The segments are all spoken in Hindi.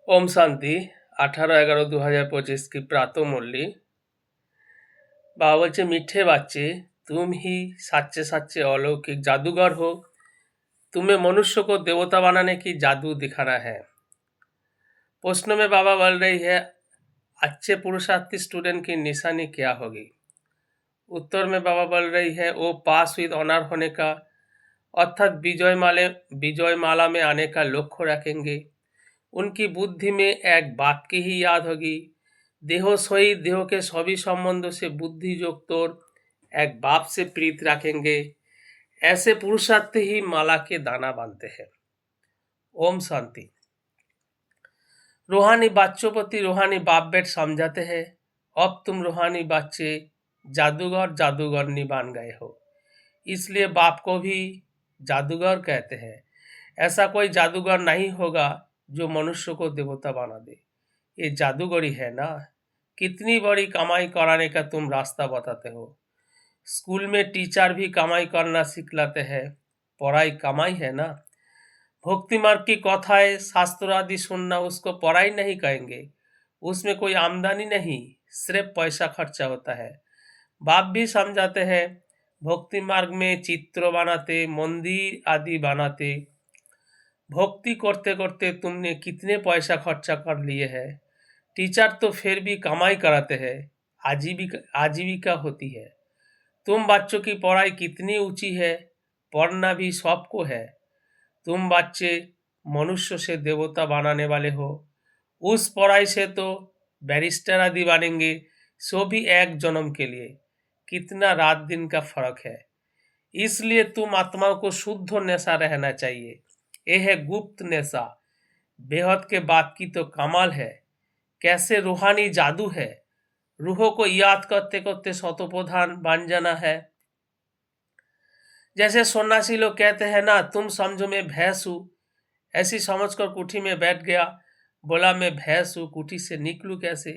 ओम शांति 18/11/2025 की प्रातः मुरली। बाबा বলছে मीठे बच्चे, तुम ही सच्चे सच्चे अलौकिक जादूगर हो। तुम्हें मनुष्य को देवता बनाने की जादू दिखाना है। प्रश्न में बाबा बोल रही है, अच्छे पुरुषार्थी स्टूडेंट की निशानी क्या होगी। उत्तर में बाबा बोल रही है, वो पास विद ऑनर होने का अर्थात विजय माला में आने का लक्ष्य रखेंगे। उनकी बुद्धि में एक बात की ही याद होगी, देहो सही देह के सभी संबंधों से बुद्धि युक्त और एक बाप से प्रीत रखेंगे। ऐसे पुरुषार्थ ही माला के दाना बांधते हैं। ओम शांति। रूहानी बच्चों प्रति रूहानी बाप बेट समझाते हैं, अब तुम रूहानी बच्चे जादूगरनी बन गए हो, इसलिए बाप को भी जादूगर कहते हैं। ऐसा कोई जादूगर नहीं होगा जो मनुष्य को देवता बना दे। ये जादूगरी है ना। कितनी बड़ी कमाई कराने का तुम रास्ता बताते हो। स्कूल में टीचर भी कमाई करना सिखलाते हैं, पढ़ाई कमाई है ना। भक्ति मार्ग की कथाएं शास्त्र आदि सुनना उसको पढ़ाई नहीं कहेंगे, उसमें कोई आमदनी नहीं, सिर्फ पैसा खर्चा होता है। बाप भी समझाते हैं, भक्ति मार्ग में चित्र बनाते, मंदिर आदि बनाते, भक्ति करते करते तुमने कितने पैसा खर्चा कर लिए हैं। टीचर तो फिर भी कमाई कराते हैं, आजीविका होती है। तुम बच्चों की पढ़ाई कितनी ऊंची है, पढ़ना भी सबको है। तुम बच्चे मनुष्य से देवता बनाने वाले हो, उस पढ़ाई से तो बैरिस्टर आदि बनेंगे, सो भी एक जन्म के लिए। कितना रात दिन का फर्क है। इसलिए तुम आत्माओं को शुद्ध नशा रहना चाहिए। यह है गुप्त नशा। बेहद के बात की तो कमाल है, कैसे रूहानी जादू है। रूहों को याद करते करते शतोप्रधान बन जाना है। जैसे सन्यासी लोग कहते हैं ना, तुम समझो मैं भैंस हूं, ऐसी समझकर कुटी में बैठ गया, बोला मैं भैंस हूं, कुटी से निकलूं कैसे।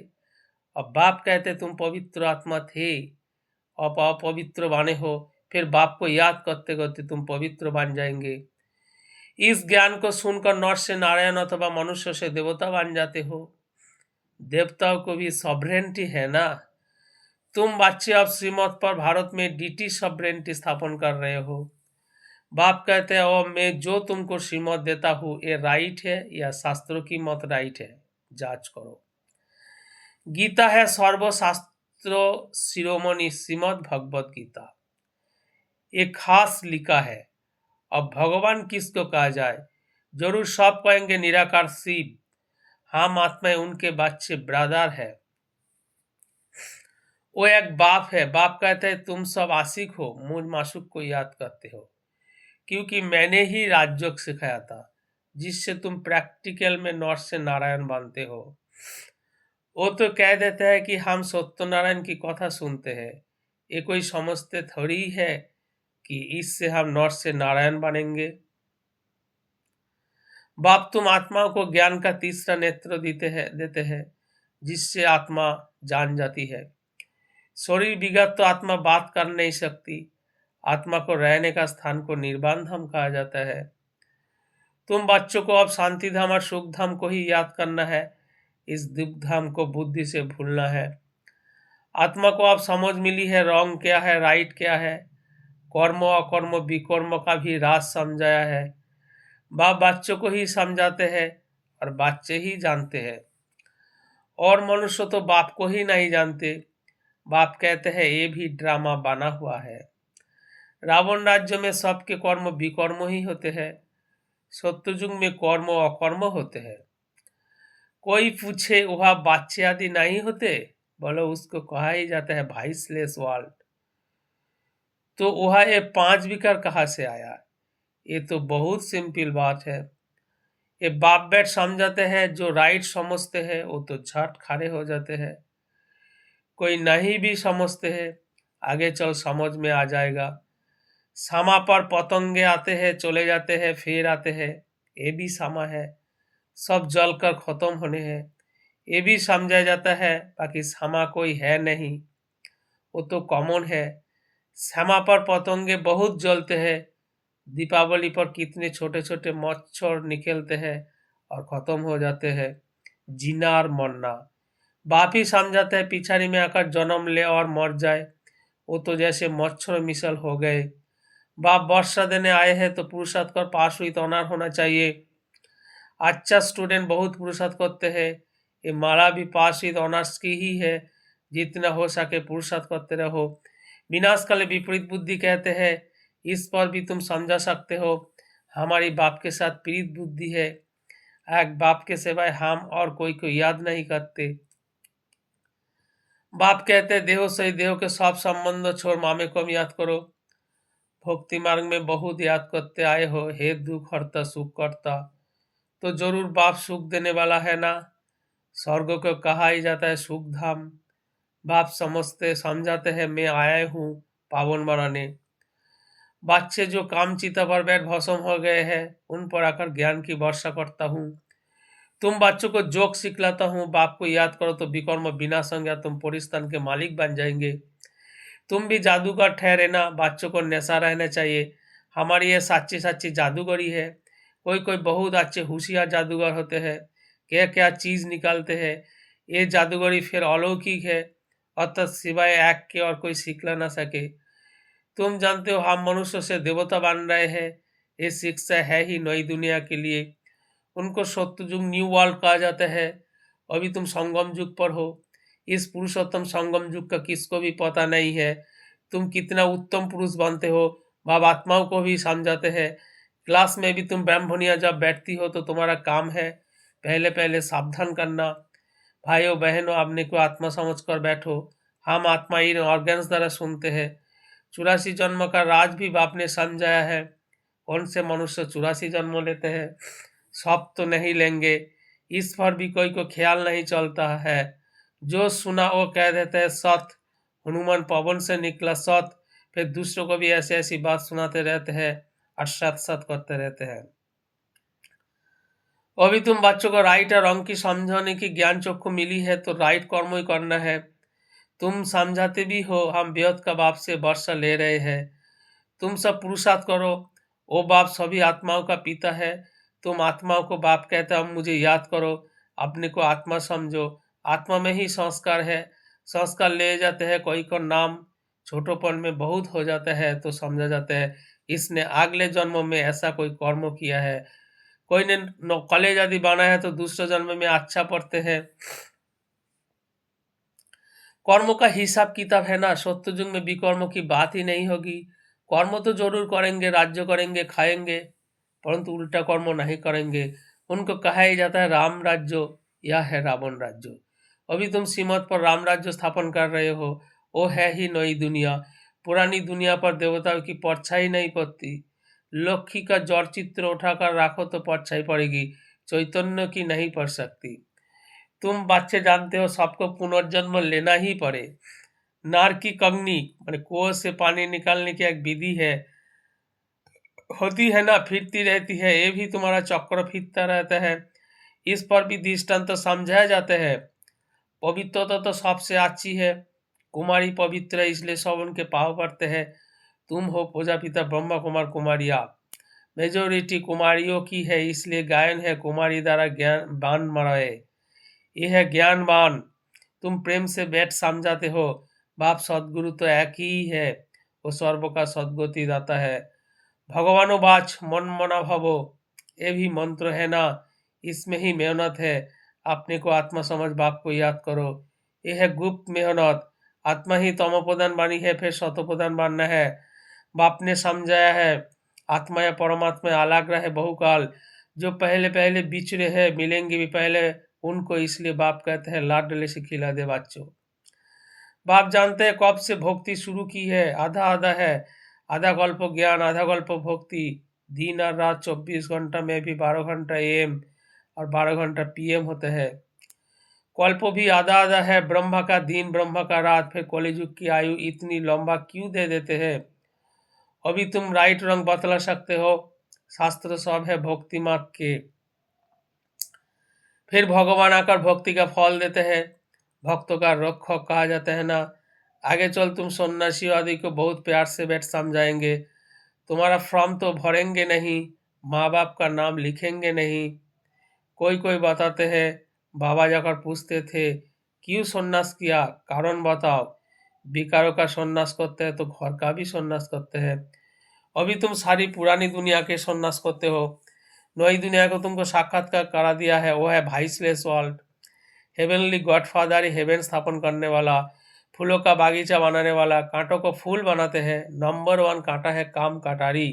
अब बाप कहते तुम पवित्र आत्मा थे, अब अपवित्र बने हो, फिर बाप को याद करते करते तुम पवित्र बन जाएंगे। इस ज्ञान को सुनकर नर से नारायण अथवा मनुष्य से देवता बन जाते हो। देवताओं को भी सॉवरेनिटी है ना। तुम बच्चे अब श्रीमत पर भारत में डीटी सॉवरेनिटी स्थापन कर रहे हो। बाप कहते हैं, और मैं जो तुमको श्रीमत देता हूँ ये राइट है या शास्त्रों की मत राइट है, जांच करो। गीता है सर्वशास्त्रों शिरोमणि श्रीमद भगवत गीता, एक खास लिखा है। अब भगवान किसको कहा जाए, जरूर सब कहेंगे निराकार शिव। हम आत्माएं उनके बच्चे ब्रदर है। वो एक बाप है। बाप कहते हैं तुम सब आशिक हो, मुझ मासूक को याद करते हो, क्योंकि मैंने ही राजयोग सिखाया था जिससे तुम प्रैक्टिकल में नर से नारायण बनते हो। वो तो कह देते हैं कि हम सत्यनारायण की कथा सुनते हैं, ये कोई समझते थोड़ी है कि इससे हम नर से नारायण बनेंगे। बाप तुम आत्माओं को ज्ञान का तीसरा नेत्र देते हैं जिससे आत्मा जान जाती है। शरीर विगत तो आत्मा बात कर नहीं सकती। आत्मा को रहने का स्थान को निर्वाण धाम कहा जाता है। तुम बच्चों को अब शांति धाम और सुख धाम को ही याद करना है, इस दुख धाम को बुद्धि से भूलना है। आत्मा को अब समझ मिली है रॉन्ग क्या है, राइट क्या है। कर्म अकर्म विकर्म का भी राज समझाया है। बाप बच्चों को ही समझाते हैं और बच्चे ही जानते हैं, और मनुष्य तो बाप को ही नहीं जानते। बाप कहते हैं ये भी ड्रामा बना हुआ है। रावण राज्य में सबके कर्म विकर्म ही होते हैं, सत्ययुग में कर्म अकर्म होते हैं। कोई पूछे वह बच्चे आदि नहीं होते, बोलो उसको कहा ही जाता है वाइसलेस वर्ल्ड। तो वह ये 5 विकार कहाँ से आया। ये तो बहुत सिंपल बात है। ये बाप बेट समझाते हैं, जो राइट समझते हैं वो तो झट खड़े हो जाते हैं। कोई नहीं भी समझते हैं, आगे चल समझ में आ जाएगा। सामा पर पतंगे आते हैं चले जाते हैं फिर आते हैं, ये भी सामा है। सब जल कर खत्म होने हैं, ये भी समझा जाता है। बाकी सामा कोई है नहीं, वो तो कॉमन है। सामा पर पतंगे बहुत जलते हैं। दीपावली पर कितने छोटे छोटे मच्छर निकलते हैं और खत्म हो जाते हैं। जीना और मरना। बाप ही समझाते हैं पिछाड़ी में आकर जन्म ले और मर जाए, वो तो जैसे मच्छर मिसल हो गए। बाप वर्षा देने आए हैं तो पुरुषार्थ कर पास हुई तो ऑनर होना चाहिए। अच्छा स्टूडेंट बहुत पुरुषार्थ करते हैं, ये माला भी पास हुई तो ऑनर्स की ही है। जितना हो सके पुरुषार्थ करते रहो। विनाश काले विपरीत बुद्धि कहते हैं, इस पर भी तुम समझा सकते हो। हमारी बाप के साथ प्रीत बुद्धि है, एक बाप के सिवाय हम और कोई को याद नहीं करते। बाप कहते हैं देहो सही देहो के सब संबंध छोड़ मामे को याद करो। भक्ति मार्ग में बहुत याद करते आए हो, हे दुख हरता सुख करता, तो जरूर बाप सुख देने वाला है ना। स्वर्ग को कहा ही जाता है सुख धाम। बाप समझते समझाते हैं मैं आया हूँ पावन बनाने। बच्चे जो काम चिता पर बैठ भस्म हो गए हैं, उन पर आकर ज्ञान की वर्षा करता हूँ। तुम बच्चों को जोक सिखलाता हूँ, बाप को याद करो तो विकर्म बिना संज्ञा तुम परिस्तान के मालिक बन जाएंगे। तुम भी जादूगर ठहरे ना, बच्चों को नशा रहना चाहिए। हमारी ये सच्ची सच्ची जादूगरी है। कोई कोई बहुत अच्छे होशियार जादूगर होते हैं, क्या क्या चीज निकालते हैं। ये जादूगरी फिर अलौकिक है, अतः सिवाय एक के और कोई सिखला ना सके। तुम जानते हो हम मनुष्य से देवता बन रहे हैं, ये शिक्षा है ही नई दुनिया के लिए। उनको सत्य युग न्यू वर्ल्ड कहा जाता है। अभी तुम संगम युग पर हो। इस पुरुषोत्तम संगम युग का किसको भी पता नहीं है। तुम कितना उत्तम पुरुष बनते हो, बाब आत्माओं को भी समझाते हैं। क्लास में भी तुम ब्राह्मणिया जब बैठती हो तो तुम्हारा काम है पहले पहले सावधान करना। भाइयों बहनों, अपने को आत्मा समझ कर बैठो। हम आत्मा इन ऑर्गन्स द्वारा सुनते हैं। 84 जन्म का राज भी बाप ने समझाया है। कौन से मनुष्य 84 जन्म लेते हैं? सब तो नहीं लेंगे, इस पर भी कोई को ख्याल नहीं चलता है। जो सुना वो कह देते हैं सत, हनुमान पवन से निकला सत। फिर दूसरों को भी ऐसी ऐसी बात सुनाते रहते हैं और सत सत करते रहते हैं। अभी तुम बच्चों को राइट और रॉन्ग की समझाने की ज्ञान चक्षु मिली है तो राइट कर्म ही करना है। तुम समझाते भी हो हम बेहद का बाप से वर्षा ले रहे हैं। तुम सब पुरुषार्थ करो। ओ बाप सभी आत्माओं का पिता है। तुम आत्माओं को बाप कहते हो, मुझे याद करो। अपने को आत्मा समझो। आत्मा में ही संस्कार है। संस्कार ले जाते हैं कोई को नाम छोटोपन में बहुत हो जाता है तो समझा जाता है इसने अगले जन्म में ऐसा कोई कर्म किया है। कोई ने कॉलेज आदि बना है तो दूसरे जन्म में अच्छा पढ़ते हैं। कर्मों का हिसाब किताब है ना, सत्य युग में विकर्मों की बात ही नहीं होगी। कर्म तो जरूर करेंगे, राज्य करेंगे, खाएंगे, परंतु उल्टा कर्म नहीं करेंगे। उनको कहा ही जाता है राम राज्य, यह है रावण राज्य। अभी तुम सीमत पर राम राज्य स्थापन कर रहे हो, वो है ही नई दुनिया। पुरानी दुनिया पर देवताओं की परछाई नहीं पड़ती। लक्ष्मी का जड़ चित्र उठाकर रखो तो परछाई पड़ेगी, चैतन्य की नहीं पड़ सकती। तुम बच्चे जानते हो सबको पुनर्जन्म लेना ही पड़े। नार की कंगनी माने कुएं से पानी निकालने की एक विधि है, होती है ना, फिरती रहती है, ये भी तुम्हारा चक्र फिरता रहता है। इस पर भी दृष्टांत तो समझाया जाते हैं। पवित्रता तो सबसे अच्छी है। कुमारी पवित्र है इसलिए सब उनके पाव पड़ते हैं। तुम हो प्रजापिता ब्रह्मा कुमार कुमारिया, मेजोरिटी कुमारियों की है इसलिए गायन है कुमारी द्वारा ज्ञान बान मराए। यह है ज्ञानवान। तुम प्रेम से बैठ समझाते हो बाप सदगुरु तो एक ही है, वो सर्व का सदगति दाता है। भगवानो बाच मन मना भवो, ये भी मंत्र है ना, इसमें ही मेहनत है। अपने को आत्मा समझ बाप को याद करो, यह है गुप्त मेहनत। आत्मा ही तमो प्रधान बानी है, फिर सतो प्रधान बनना है। बाप ने समझाया है आत्मा या परमात्मा अलग रहे बहुकाल। जो पहले पहले बिछड़े हैं मिलेंगे भी पहले उनको, इसलिए बाप कहते हैं लाडले से खिला दे बच्चों। बाप जानते हैं कब से भक्ति शुरू की है, आधा आधा है। आधा गल्प ज्ञान आधा गल्प भक्ति। दिन और रात 24 घंटा में भी 12 घंटा एम और 12 घंटा पीएम होते हैं। कल्प भी आधा आधा है, ब्रह्मा का दिन ब्रह्मा का रात। फिर कलिजुग की आयु इतनी लंबा क्यों दे देते हैं? अभी तुम राइट रंग बतला सकते हो, शास्त्र सब है भक्ति मार्ग के। फिर भगवान आकर भक्ति का फल देते हैं, भक्तों का रक्षक कहा जाता है ना। आगे चल तुम सन्यासी आदि को बहुत प्यार से बैठ समझाएंगे। तुम्हारा फॉर्म तो भरेंगे नहीं, माँ बाप का नाम लिखेंगे नहीं। कोई कोई बताते हैं बाबा जाकर पूछते थे, क्यों सन्यास किया, कारण बताओ। विकारों का सन्यास करते हैं तो घर का भी सन्यास करते हैं। अभी तुम सारी पुरानी दुनिया के सन्यास करते हो, नई दुनिया को तुमको साक्षात्कार करा दिया है, वो है वाइसलेस वर्ल्ड। हेवनली गॉडफादर ही हेवन स्थापन करने वाला, फूलों का बागीचा बनाने वाला, कांटों को फूल बनाते हैं। नंबर 1 कांटा है काम कटारी।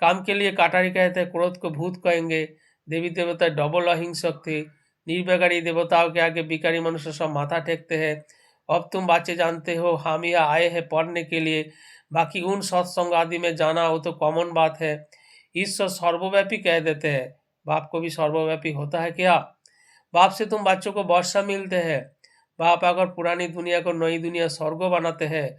काम के लिए कटारी कहते हैं, क्रोध को भूत कहेंगे। देवी देवता डबल अहिंसक थे। निर्विकारी देवताओं के आगे बिकारी मनुष्य सब माथा टेकते हैं। अब तुम बच्चे जानते हो, हम यहाँ आए हैं पढ़ने के लिए, बाकी उन सत्संग आदि में जाना वो तो कॉमन बात है। ईश्वर सर्वव्यापी कह देते हैं, बाप को भी सर्वव्यापी होता है क्या? बाप से तुम बच्चों को वर्षा मिलते हैं। बाप अगर पुरानी दुनिया को नई दुनिया स्वर्ग बनाते हैं,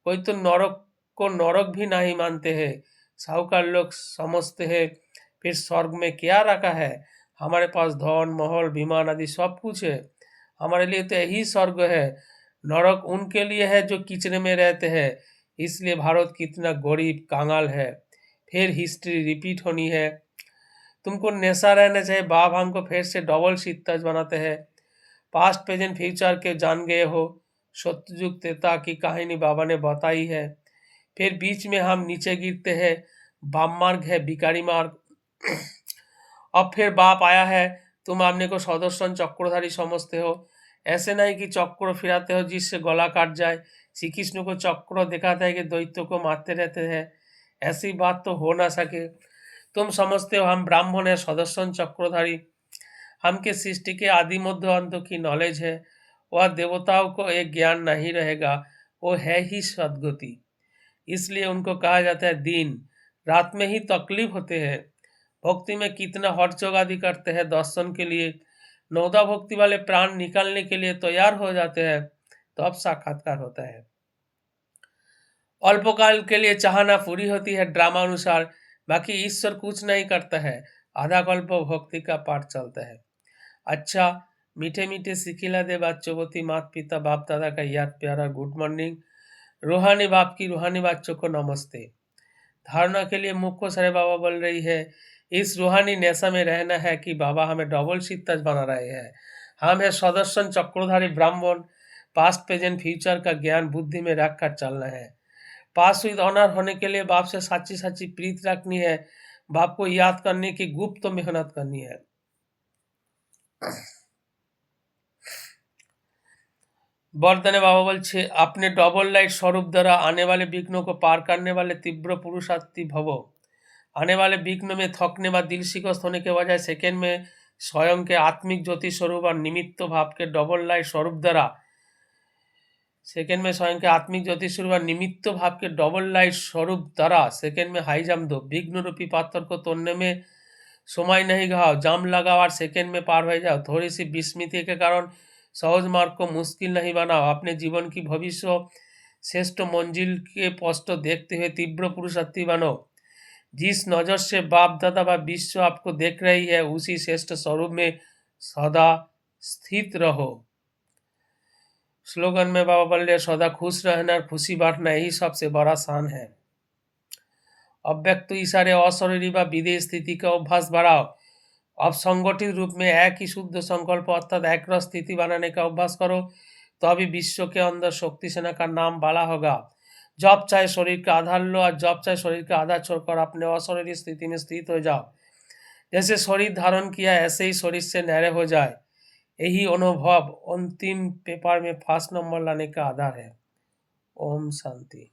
कोई तो नरक को नरक भी नहीं मानते हैं। साहूकार लोग समझते हैं फिर स्वर्ग में क्या रखा है, हमारे पास धन महल विमान आदि सब कुछ है, हमारे लिए तो यही स्वर्ग है। नरक उनके लिए है जो किचरे में रहते हैं। इसलिए भारत कितना गरीब कांगाल है। फिर हिस्ट्री रिपीट होनी है। तुमको नशा रहना चाहिए, बाप हमको फिर से डबल सीताज बनाते हैं। पास्ट प्रेजेंट फ्यूचर के जान गए हो, सत्ययुग त्रेता की कहानी बाबा ने बताई है। फिर बीच में हम नीचे गिरते हैं, वाम मार्ग है भिकारी मार्ग। अब फिर बाप आया है, तुम अपने को सदर्शन चक्रधारी समझते हो। ऐसे नहीं कि चक्र फिराते हो जिससे गला काट जाए। श्री कृष्ण को चक्र दिखाता है कि दैत्य को मारते रहते हैं, ऐसी बात तो हो ना सके। तुम समझते हो हम ब्राह्मण है सदर्शन चक्रधारी, हमके सृष्टि के आदि मध्य अंत की नॉलेज है। वह देवताओं को एक ज्ञान नहीं रहेगा, वो है ही सदगति। इसलिए उनको कहा जाता है दीन। रात में ही तकलीफ होते हैं। भक्ति में कितना हटचोक आदि करते हैं दर्शन के लिए। नौदा भक्ति वाले प्राण निकालने के लिए तैयार हो जाते हैं, तो अब साक्षात्कार होता है। अल्पकाल के लिए चाहना पूरी होती है ड्रामा अनुसार, बाकी ईश्वर कुछ नहीं करता है। आधा कल्प भक्ति का पाठ चलता है। अच्छा, मीठे मीठे सिखिला दे बच्चों माता पिता बाप दादा का याद प्यारा गुड मॉर्निंग। रूहानी बाप की रूहानी बच्चों को नमस्ते। धारणा के लिए मुख को सारे बाबा बोल रही है, इस रूहानी नेशा में रहना है कि बाबा हमें डबल सीताज बना रहे हैं। हम है सदर्शन चक्रधारी ब्राह्मण। पास्ट प्रेजेंट फ्यूचर का ज्ञान बुद्धि में रखकर चलना है। पास विद ऑनर होने के लिए बाप से सच्ची सच्ची प्रीत रखनी है। बाप को याद करने की गुप्त मेहनत करनी है। बरदाने बाबा बोलছে अपने डबल लाइट स्वरूप द्वारा आने वाले विघ्नों को पार करने वाले तीव्र पुरुषार्थी भवो। आने वाले विघ्न में थकने व दिल शिकस्त होने के बजाय सेकेंड में स्वयं के आत्मिक ज्योति स्वरूप और निमित्त भाव के डबल लाइट स्वरूप द्वारा सेकेंड में स्वयं के आत्मिक ज्योति स्वरूप और निमित्त भाव के डबल लाइट स्वरूप द्वारा सेकेंड में हाई जाम दो। विघ्न रूपी पात्र को तोड़ने में समय नहीं गवाओ, जाम लगाओ और सेकेंड में पार हो जाओ। थोड़ी सी विस्मृति के कारण सहज मार्ग को मुश्किल नहीं बनाओ। अपने जीवन की भविष्य श्रेष्ठ मंजिल के स्पष्ट देखते हुए तीव्र पुरुषार्थी बनो। जिस नजर से बाप दादा व विश्व आपको देख रही है, उसी श्रेष्ठ स्वरूप में सदा स्थित रहो। स्लोगन में बाबा बोल रहे सदा खुश रहना और खुशी बांटना यही सबसे बड़ा शान है। अव्यक्त इशारे अशरीरी व विदेह स्थिति का अभ्यास बढ़ाओ। अब संगठित रूप में एक ही शुद्ध संकल्प अर्थात एक रस स्थिति बनाने का अभ्यास करो, तो अभी विश्व के अंदर शक्ति सेना का नाम बड़ा होगा। जब चाहे शरीर का आधार लो और जब चाहे शरीर का आधार छोड़कर अपने अशरीरी स्थिति में स्थित हो जाओ। जैसे शरीर धारण किया ऐसे ही शरीर से न्यारे हो जाए। यही अनुभव अंतिम पेपर में फर्स्ट नंबर लाने का आधार है। ओम शांति।